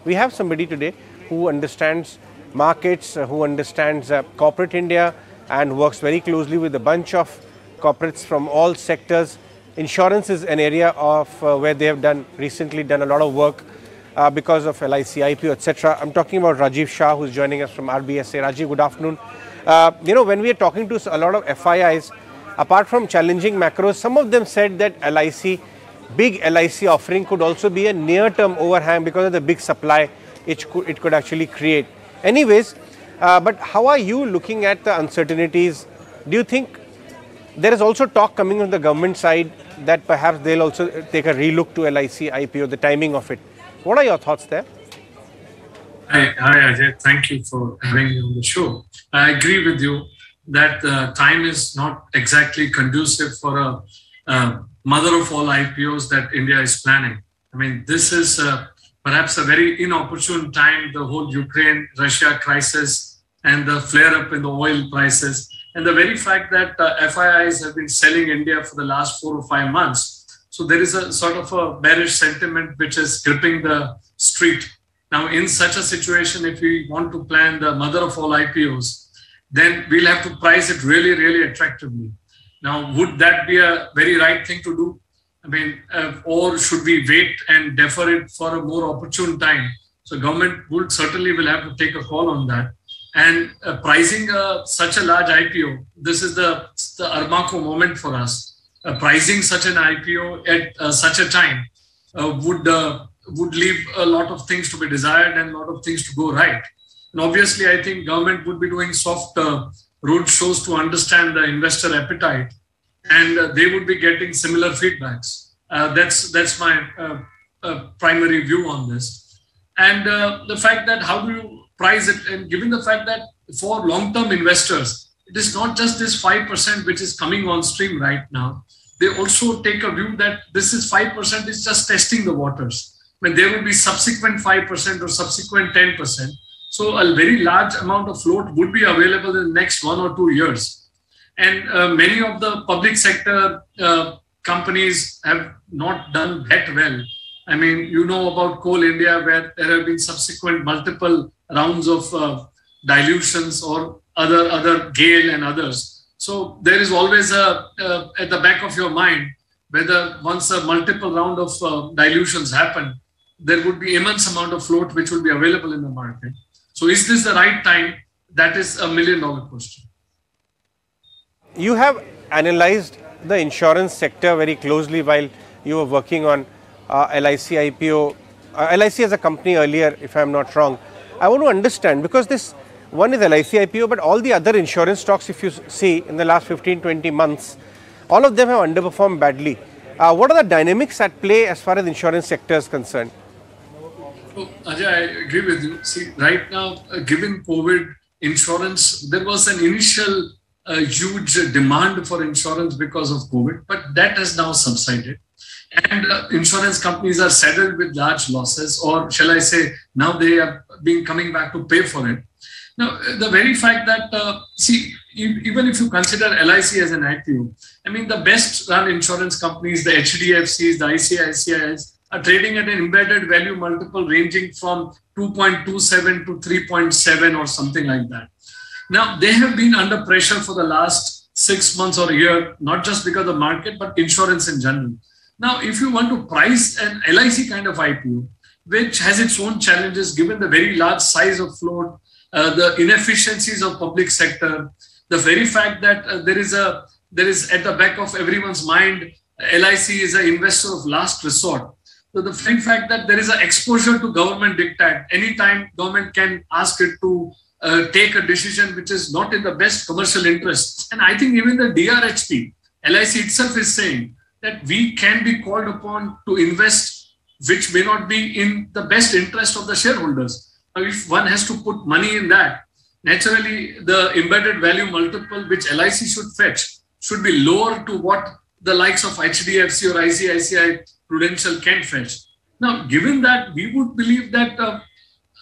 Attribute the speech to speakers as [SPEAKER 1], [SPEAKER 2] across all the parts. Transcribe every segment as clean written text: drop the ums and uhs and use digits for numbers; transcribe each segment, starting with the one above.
[SPEAKER 1] We have somebody today who understands markets, who understands corporate India and works very closely with a bunch of corporates from all sectors. Insurance is an area of where they have recently done a lot of work because of LIC IPO, etc. I'm talking about Rajiv Shah, who's joining us from RBSA. Rajiv, good afternoon. When we are talking to a lot of FIIs, apart from challenging macros, some of them said that big LIC offering could also be a near-term overhang because of the big supply it could actually create. Anyways, but how are you looking at the uncertainties? Do you think there is also talk coming from the government side that perhaps they'll also take a relook to LIC IPO, the timing of it? What are your thoughts there?
[SPEAKER 2] Hi Ajay, thank you for having me on the show. I agree with you that time is not exactly conducive for a mother of all IPOs that India is planning. I mean, this is perhaps a very inopportune time, the whole Ukraine-Russia crisis and the flare-up in the oil prices. And the very fact that FIIs have been selling India for the last 4 or 5 months. So there is a sort of a bearish sentiment which is gripping the street. Now, in such a situation, if we want to plan the mother of all IPOs, then we'll have to price it really, really attractively. Now, would that be a very right thing to do? I mean, or should we wait and defer it for a more opportune time? So government will have to take a call on that. And pricing such a large IPO, this is the Armaco moment for us. Pricing such an IPO at such a time would leave a lot of things to be desired and a lot of things to go right. And obviously, I think government would be doing soft road shows to understand the investor appetite, and they would be getting similar feedbacks. That's my primary view on this. And the fact that how do you price it, and given the fact that for long-term investors, it is not just this 5% which is coming on stream right now. They also take a view that this is 5% is just testing the waters. When there will be subsequent 5% or subsequent 10%. So a very large amount of float would be available in the next 1 or 2 years. And many of the public sector companies have not done that well. I mean, you know about Coal India, where there have been subsequent multiple rounds of dilutions, or other GAIL and others. So there is always at the back of your mind, whether once a multiple round of dilutions happen, there would be immense amount of float which will be available in the market. So is this the right time? That is $1 million question.
[SPEAKER 1] You have analyzed the insurance sector very closely while you were working on LIC IPO, LIC as a company earlier, if I'm not wrong. I want to understand, because this one is LIC IPO, but all the other insurance stocks, if you see in the last 15-20 months, all of them have underperformed badly. What are the dynamics at play as far as insurance sector is concerned?
[SPEAKER 2] So, Ajay, I agree with you. See, right now, given COVID, insurance, there was an initial huge demand for insurance because of COVID, but that has now subsided. And insurance companies are saddled with large losses, or shall I say, now they have been coming back to pay for it. Now, the very fact that, even if you consider LIC as an IPO, I mean, the best run insurance companies, the HDFCs, the ICICIs, are trading at an embedded value multiple ranging from 2.27 to 3.7 or something like that. Now, they have been under pressure for the last 6 months or a year, not just because of the market, but insurance in general. Now, if you want to price an LIC kind of IPO, which has its own challenges given the very large size of float, the inefficiencies of public sector, the very fact that there is at the back of everyone's mind, LIC is an investor of last resort. So the very fact that there is an exposure to government diktat, anytime government can ask it to take a decision which is not in the best commercial interest. And I think even the DRHP, LIC itself is saying that we can be called upon to invest which may not be in the best interest of the shareholders. Now, if one has to put money in that, naturally the embedded value multiple which LIC should fetch should be lower to what the likes of HDFC or ICICI Prudential can fetch. Now, given that, we would believe that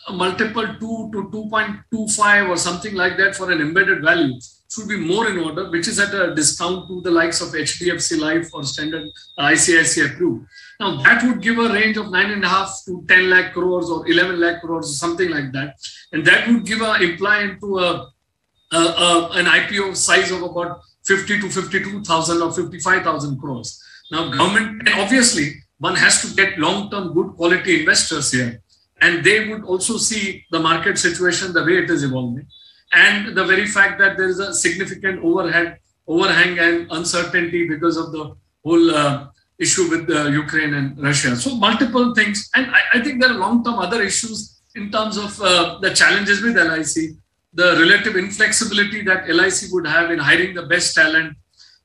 [SPEAKER 2] a multiple 2 to 2.25 or something like that for an embedded value should be more in order, which is at a discount to the likes of HDFC Life or Standard ICICI Pru. Now that would give a range of 9.5 to 10 lakh crores or 11 lakh crores or something like that. And that would give imply into an IPO size of about 50 to 52,000 or 55,000 crores. Now government, and obviously one has to get long-term good quality investors here. And they would also see the market situation, the way it is evolving. And the very fact that there is a significant overhang and uncertainty because of the whole issue with Ukraine and Russia. So multiple things. And I think there are long-term other issues in terms of the challenges with LIC, the relative inflexibility that LIC would have in hiring the best talent,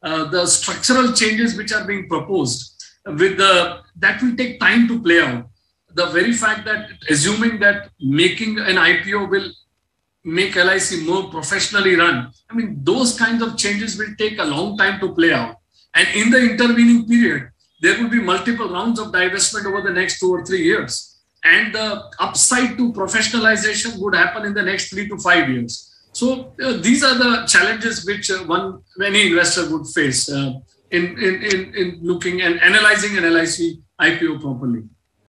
[SPEAKER 2] the structural changes which are being proposed, that will take time to play out. The very fact that assuming that making an IPO will make LIC more professionally run, I mean, those kinds of changes will take a long time to play out. And in the intervening period, there will be multiple rounds of divestment over the next 2 or 3 years. And the upside to professionalization would happen in the next 3 to 5 years. So these are the challenges which any investor would face in looking and analyzing an LIC IPO properly.